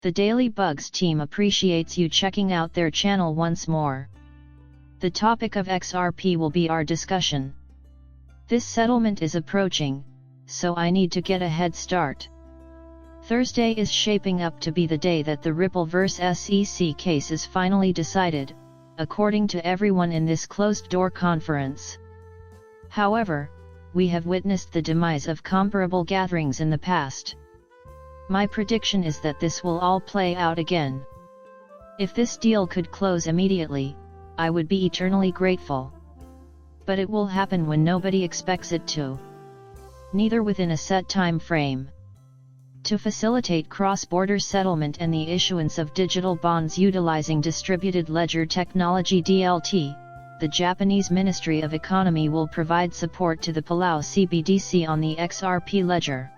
The Daily Bugs team appreciates you checking out their channel once more. The topic of XRP will be our discussion. This settlement is approaching, so I need to get a head start. Thursday is shaping up to be the day that the Ripple vs SEC case is finally decided, according to everyone in this closed-door conference. However, we have witnessed the demise of comparable gatherings in the past. My prediction is that this will all play out again. If this deal could close immediately, I would be eternally grateful. But it will happen when nobody expects it to. Neither within a set time frame. To facilitate cross-border settlement and the issuance of digital bonds utilizing distributed ledger technology (DLT), the Japanese Ministry of Economy will provide support to the Palau CBDC on the XRP ledger.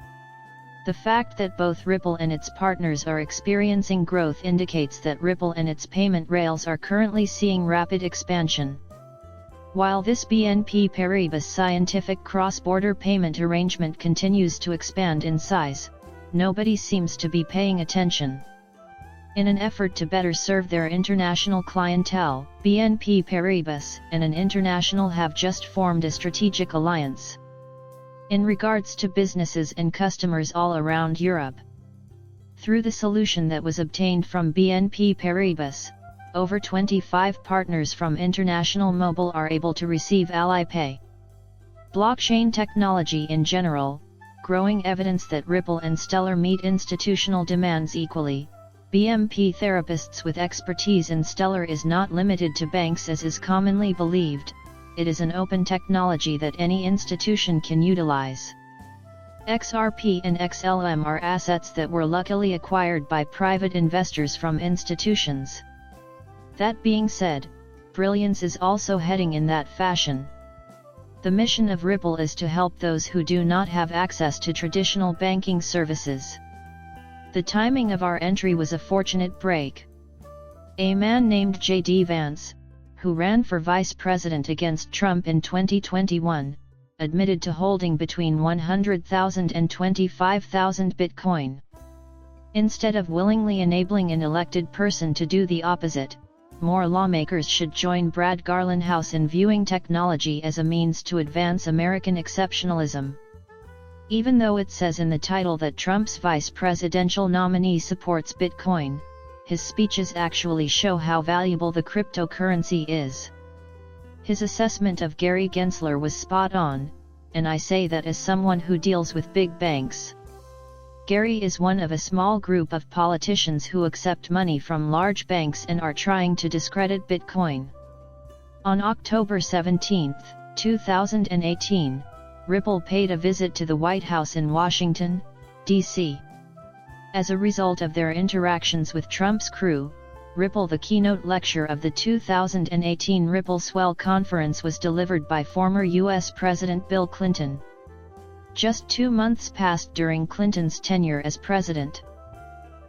The fact that both Ripple and its partners are experiencing growth indicates that Ripple and its payment rails are currently seeing rapid expansion. While this BNP Paribas scientific cross-border payment arrangement continues to expand in size, nobody seems to be paying attention. In an effort to better serve their international clientele, BNP Paribas and an international have just formed a strategic alliance in regards to businesses and customers all around Europe. Through the solution that was obtained from BNP Paribas, over 25 partners from International Mobile are able to receive Alipay. Blockchain technology in general, growing evidence that Ripple and Stellar meet institutional demands equally. BNP therapists with expertise in Stellar is not limited to banks as is commonly believed. It is an open technology that any institution can utilize. XRP and Xlm are assets that were luckily acquired by private investors from institutions. That being said, brilliance is also heading in that fashion. The mission of Ripple is to help those who do not have access to traditional banking services. The timing of our entry was a fortunate break. A man named J.D. Vance, who ran for vice president against Trump in 2021, admitted to holding between 100,000 and 25,000 Bitcoin. Instead of willingly enabling an elected person to do the opposite, more lawmakers should join Brad Garlinghouse in viewing technology as a means to advance American exceptionalism. Even though it says in the title that Trump's vice presidential nominee supports Bitcoin, his speeches actually show how valuable the cryptocurrency is. His assessment of Gary Gensler was spot on, and I say that as someone who deals with big banks. Gary is one of a small group of politicians who accept money from large banks and are trying to discredit Bitcoin. On October 17, 2018, Ripple paid a visit to the White House in Washington, D.C. As a result of their interactions with Trump's crew, Ripple the keynote lecture of the 2018 Ripple Swell Conference was delivered by former U.S. President Bill Clinton. Just 2 months passed during Clinton's tenure as president.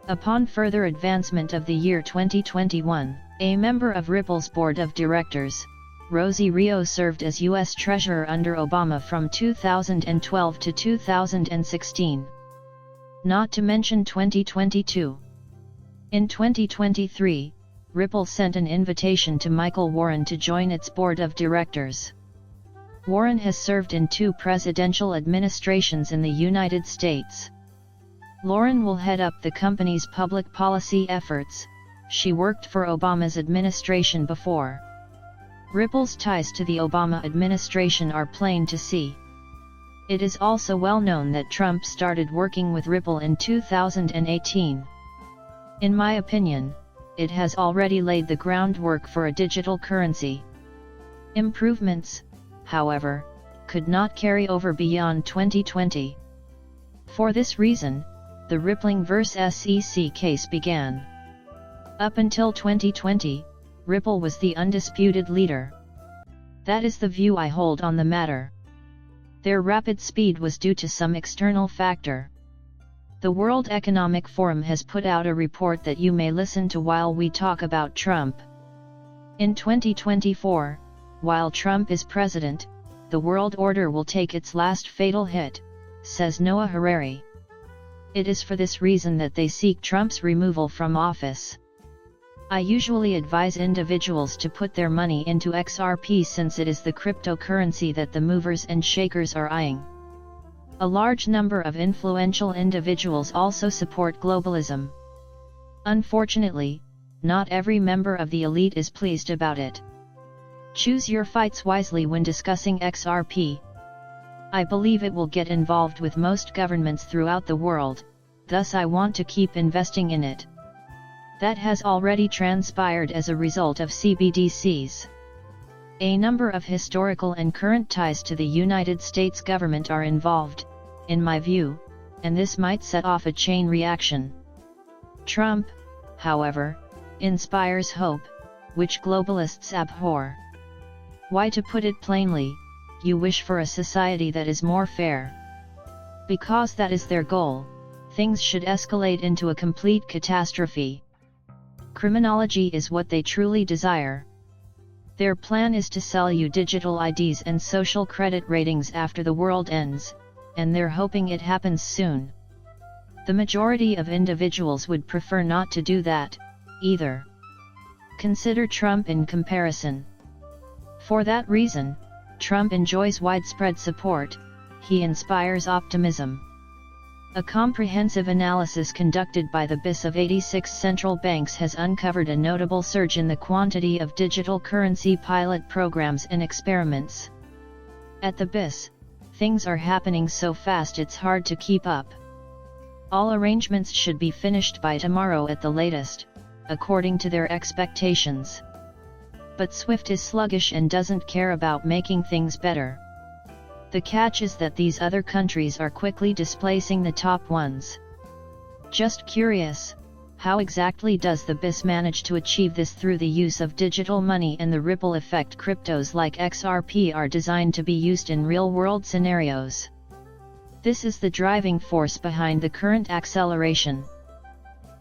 Upon further advancement of the year 2021, a member of Ripple's board of directors, Rosie Rio, served as U.S. Treasurer under Obama from 2012 to 2016. Not to mention 2022. In 2023, Ripple sent an invitation to Michael Warren to join its board of directors. Warren has served in 2 presidential administrations in the United States. Lauren will head up the company's public policy efforts. She worked for Obama's administration before. Ripple's ties to the Obama administration are plain to see. It is also well known that Trump started working with Ripple in 2018. In my opinion, it has already laid the groundwork for a digital currency. Improvements, however, could not carry over beyond 2020. For this reason, the Rippling vs. SEC case began. Up until 2020, Ripple was the undisputed leader. That is the view I hold on the matter. Their rapid speed was due to some external factor. The World Economic Forum has put out a report that you may listen to while we talk about Trump. In 2024, while Trump is president, the world order will take its last fatal hit, says Noah Harari. It is for this reason that they seek Trump's removal from office. I usually advise individuals to put their money into XRP since it is the cryptocurrency that the movers and shakers are eyeing. A large number of influential individuals also support globalism. Unfortunately, not every member of the elite is pleased about it. Choose your fights wisely when discussing XRP. I believe it will get involved with most governments throughout the world, thus I want to keep investing in it. That has already transpired as a result of CBDCs. A number of historical and current ties to the United States government are involved, in my view, and this might set off a chain reaction. Trump, however, inspires hope, which globalists abhor. Why, to put it plainly, you wish for a society that is more fair. Because that is their goal, things should escalate into a complete catastrophe. Criminology is what they truly desire. Their plan is to sell you digital IDs and social credit ratings after the world ends, and they're hoping it happens soon. The majority of individuals would prefer not to do that, either. Consider Trump in comparison. For that reason, Trump enjoys widespread support, he inspires optimism. A comprehensive analysis conducted by the BIS of 86 central banks has uncovered a notable surge in the quantity of digital currency pilot programs and experiments. At the BIS, things are happening so fast it's hard to keep up. All arrangements should be finished by tomorrow at the latest, according to their expectations. But SWIFT is sluggish and doesn't care about making things better. The catch is that these other countries are quickly displacing the top ones. Just curious, how exactly does the BIS manage to achieve this through the use of digital money and the ripple effect? Cryptos like XRP are designed to be used in real-world scenarios. This is the driving force behind the current acceleration.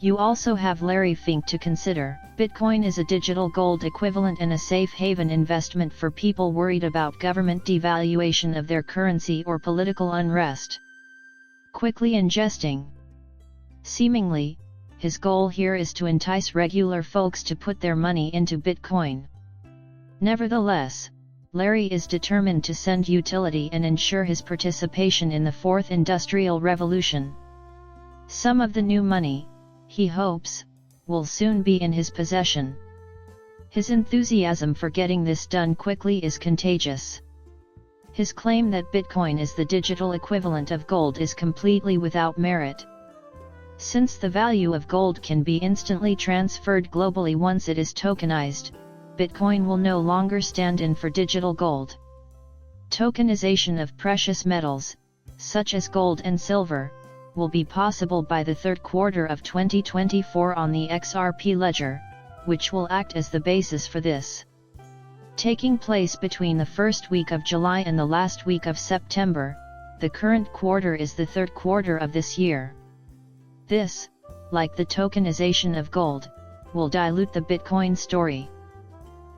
You also have Larry Fink to consider. Bitcoin is a digital gold equivalent and a safe haven investment for people worried about government devaluation of their currency or political unrest. Quickly ingesting. Seemingly, his goal here is to entice regular folks to put their money into Bitcoin. Nevertheless, Larry is determined to send utility and ensure his participation in the fourth industrial revolution. Some of the new money, he hopes, will soon be in his possession. His enthusiasm for getting this done quickly is contagious. His claim that Bitcoin is the digital equivalent of gold is completely without merit. Since the value of gold can be instantly transferred globally once it is tokenized, Bitcoin will no longer stand in for digital gold. Tokenization of precious metals, such as gold and silver, will be possible by the third quarter of 2024 on the XRP ledger, which will act as the basis for this. Taking place between the first week of July and the last week of September, the current quarter is the third quarter of this year. This, like the tokenization of gold, will dilute the Bitcoin story.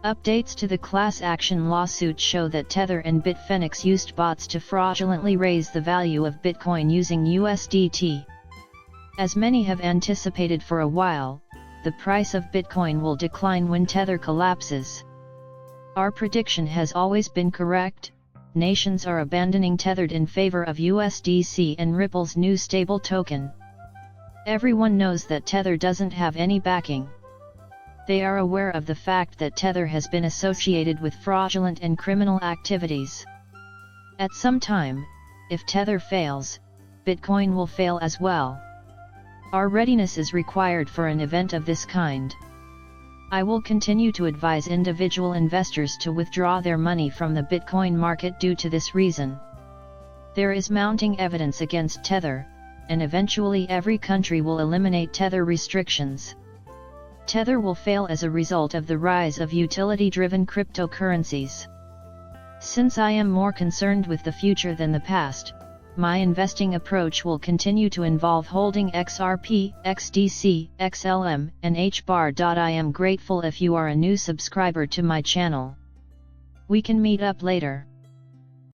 Updates to the class action lawsuit show that Tether and Bitfinex used bots to fraudulently raise the value of Bitcoin using USDT. As many have anticipated for a while, the price of Bitcoin will decline when Tether collapses. Our prediction has always been correct. Nations are abandoning Tethered in favor of USDC and Ripple's new stable token. Everyone knows that Tether doesn't have any backing. They are aware of the fact that Tether has been associated with fraudulent and criminal activities. At some time, if Tether fails, Bitcoin will fail as well. Our readiness is required for an event of this kind. I will continue to advise individual investors to withdraw their money from the Bitcoin market due to this reason. There is mounting evidence against Tether, and eventually every country will eliminate Tether restrictions. Tether will fail as a result of the rise of utility-driven cryptocurrencies. Since I am more concerned with the future than the past, my investing approach will continue to involve holding XRP, XDC, Xlm, and HBAR. I am grateful if you are a new subscriber to my channel. We can meet up later.